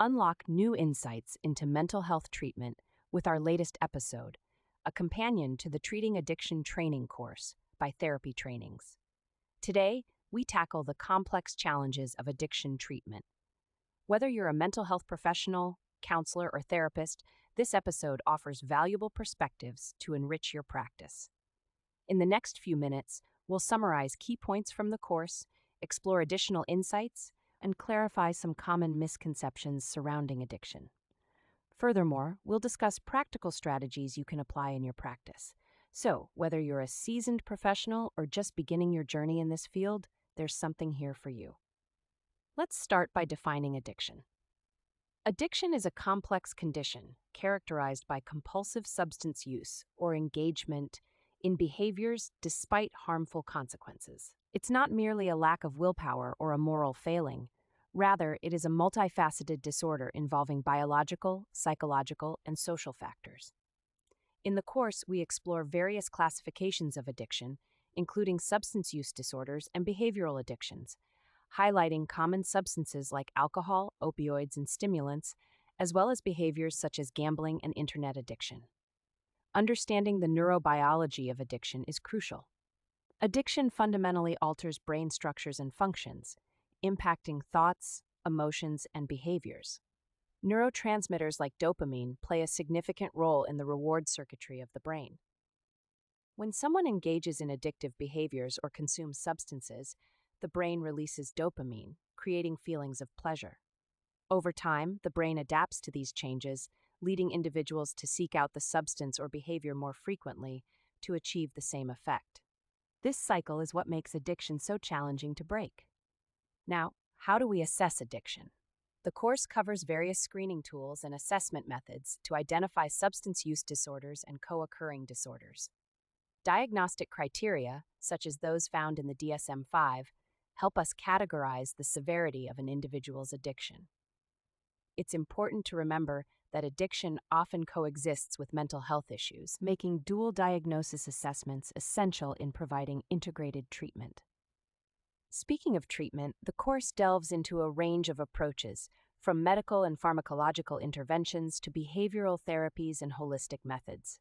Unlock new insights into mental health treatment with our latest episode, a companion to the Treating Addiction Training course by Therapy Trainings. Today, we tackle the complex challenges of addiction treatment. Whether you're a mental health professional, counselor, or therapist, this episode offers valuable perspectives to enrich your practice. In the next few minutes, we'll summarize key points from the course, explore additional insights, and clarify some common misconceptions surrounding addiction. Furthermore, we'll discuss practical strategies you can apply in your practice. So, whether you're a seasoned professional or just beginning your journey in this field, there's something here for you. Let's start by defining addiction. Addiction is a complex condition characterized by compulsive substance use or engagement in behaviors despite harmful consequences. It's not merely a lack of willpower or a moral failing. Rather, it is a multifaceted disorder involving biological, psychological, and social factors. In the course, we explore various classifications of addiction, including substance use disorders and behavioral addictions, highlighting common substances like alcohol, opioids, and stimulants, as well as behaviors such as gambling and internet addiction. Understanding the neurobiology of addiction is crucial. Addiction fundamentally alters brain structures and functions, impacting thoughts, emotions, and behaviors. Neurotransmitters like dopamine play a significant role in the reward circuitry of the brain. When someone engages in addictive behaviors or consumes substances, the brain releases dopamine, creating feelings of pleasure. Over time, the brain adapts to these changes, leading individuals to seek out the substance or behavior more frequently to achieve the same effect. This cycle is what makes addiction so challenging to break. Now, how do we assess addiction? The course covers various screening tools and assessment methods to identify substance use disorders and co-occurring disorders. Diagnostic criteria, such as those found in the DSM-5, help us categorize the severity of an individual's addiction. It's important to remember that addiction often coexists with mental health issues, making dual diagnosis assessments essential in providing integrated treatment. Speaking of treatment, the course delves into a range of approaches, from medical and pharmacological interventions to behavioral therapies and holistic methods.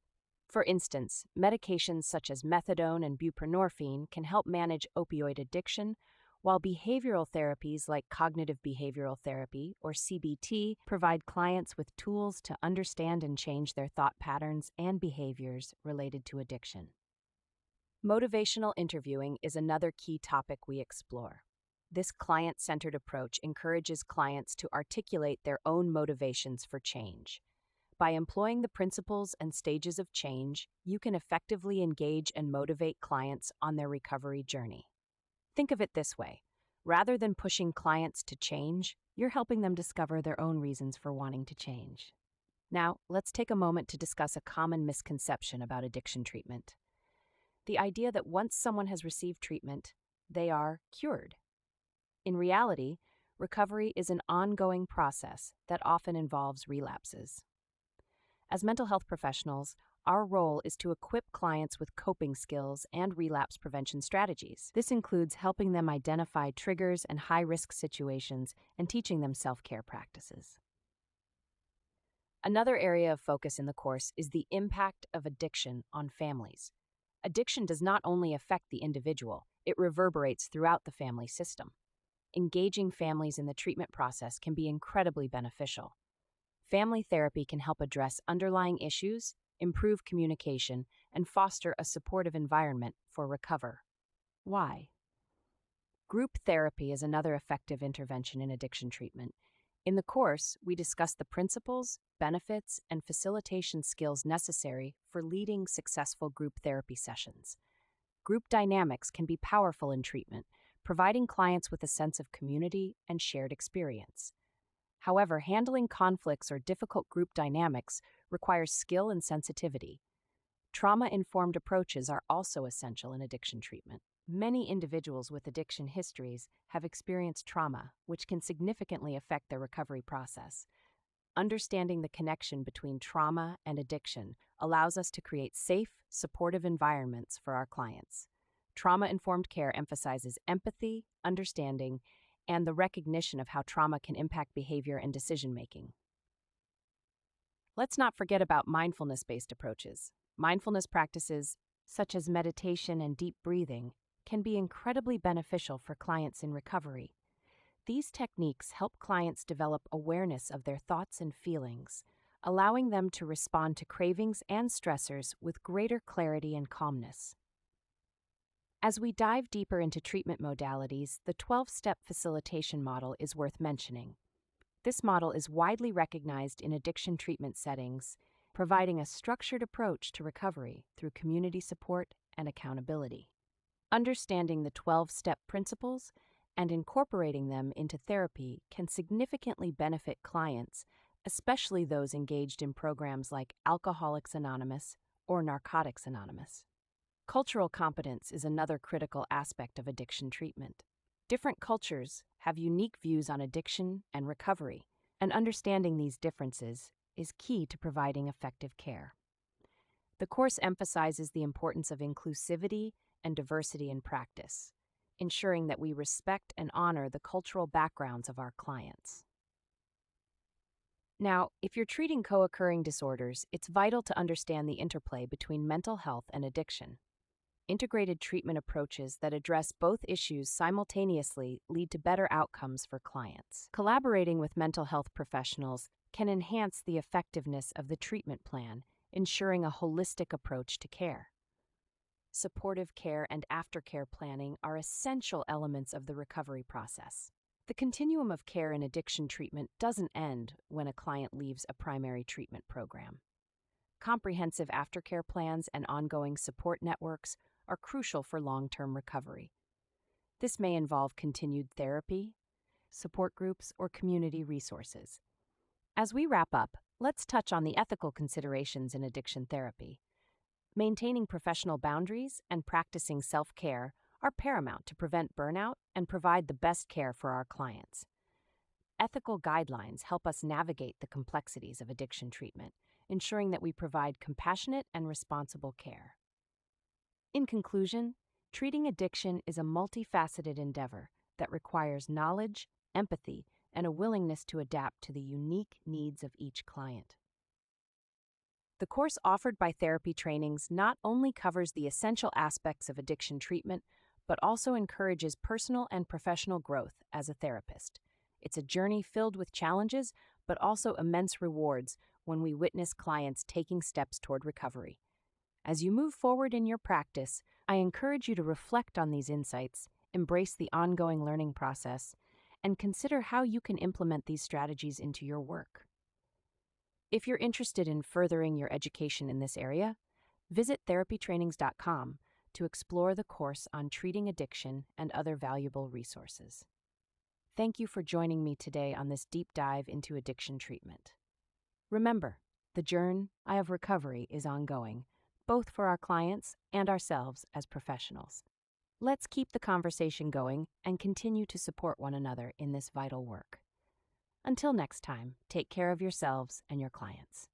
For instance, medications such as methadone and buprenorphine can help manage opioid addiction, while behavioral therapies like cognitive behavioral therapy, or CBT, provide clients with tools to understand and change their thought patterns and behaviors related to addiction. Motivational interviewing is another key topic we explore. This client-centered approach encourages clients to articulate their own motivations for change. By employing the principles and stages of change, you can effectively engage and motivate clients on their recovery journey. Think of it this way. Rather than pushing clients to change, you're helping them discover their own reasons for wanting to change. Now, let's take a moment to discuss a common misconception about addiction treatment. The idea that once someone has received treatment, they are cured. In reality, recovery is an ongoing process that often involves relapses. As mental health professionals, our role is to equip clients with coping skills and relapse prevention strategies. This includes helping them identify triggers and high-risk situations and teaching them self-care practices. Another area of focus in the course is the impact of addiction on families. Addiction does not only affect the individual, it reverberates throughout the family system. Engaging families in the treatment process can be incredibly beneficial. Family therapy can help address underlying issues, improve communication, and foster a supportive environment for recovery. Why? Group therapy is another effective intervention in addiction treatment. In the course, we discuss the principles, benefits, and facilitation skills necessary for leading successful group therapy sessions. Group dynamics can be powerful in treatment, providing clients with a sense of community and shared experience. However, handling conflicts or difficult group dynamics requires skill and sensitivity. Trauma-informed approaches are also essential in addiction treatment. Many individuals with addiction histories have experienced trauma, which can significantly affect their recovery process. Understanding the connection between trauma and addiction allows us to create safe, supportive environments for our clients. Trauma-informed care emphasizes empathy, understanding, and the recognition of how trauma can impact behavior and decision-making. Let's not forget about mindfulness-based approaches. Mindfulness practices, such as meditation and deep breathing, can be incredibly beneficial for clients in recovery. These techniques help clients develop awareness of their thoughts and feelings, allowing them to respond to cravings and stressors with greater clarity and calmness. As we dive deeper into treatment modalities, the 12-step facilitation model is worth mentioning. This model is widely recognized in addiction treatment settings, providing a structured approach to recovery through community support and accountability. Understanding the 12-step principles and incorporating them into therapy can significantly benefit clients, especially those engaged in programs like Alcoholics Anonymous or Narcotics Anonymous. Cultural competence is another critical aspect of addiction treatment. Different cultures have unique views on addiction and recovery, and understanding these differences is key to providing effective care. The course emphasizes the importance of inclusivity and diversity in practice, ensuring that we respect and honor the cultural backgrounds of our clients. Now, if you're treating co-occurring disorders, it's vital to understand the interplay between mental health and addiction. Integrated treatment approaches that address both issues simultaneously lead to better outcomes for clients. Collaborating with mental health professionals can enhance the effectiveness of the treatment plan, ensuring a holistic approach to care. Supportive care and aftercare planning are essential elements of the recovery process. The continuum of care in addiction treatment doesn't end when a client leaves a primary treatment program. Comprehensive aftercare plans and ongoing support networks are crucial for long-term recovery. This may involve continued therapy, support groups, or community resources. As we wrap up, let's touch on the ethical considerations in addiction therapy. Maintaining professional boundaries and practicing self-care are paramount to prevent burnout and provide the best care for our clients. Ethical guidelines help us navigate the complexities of addiction treatment, ensuring that we provide compassionate and responsible care. In conclusion, treating addiction is a multifaceted endeavor that requires knowledge, empathy, and a willingness to adapt to the unique needs of each client. The course offered by Therapy Trainings not only covers the essential aspects of addiction treatment, but also encourages personal and professional growth as a therapist. It's a journey filled with challenges, but also immense rewards when we witness clients taking steps toward recovery. As you move forward in your practice, I encourage you to reflect on these insights, embrace the ongoing learning process, and consider how you can implement these strategies into your work. If you're interested in furthering your education in this area, visit therapytrainings.com to explore the course on treating addiction and other valuable resources. Thank you for joining me today on this deep dive into addiction treatment. Remember, the journey of recovery is ongoing, both for our clients and ourselves as professionals. Let's keep the conversation going and continue to support one another in this vital work. Until next time, take care of yourselves and your clients.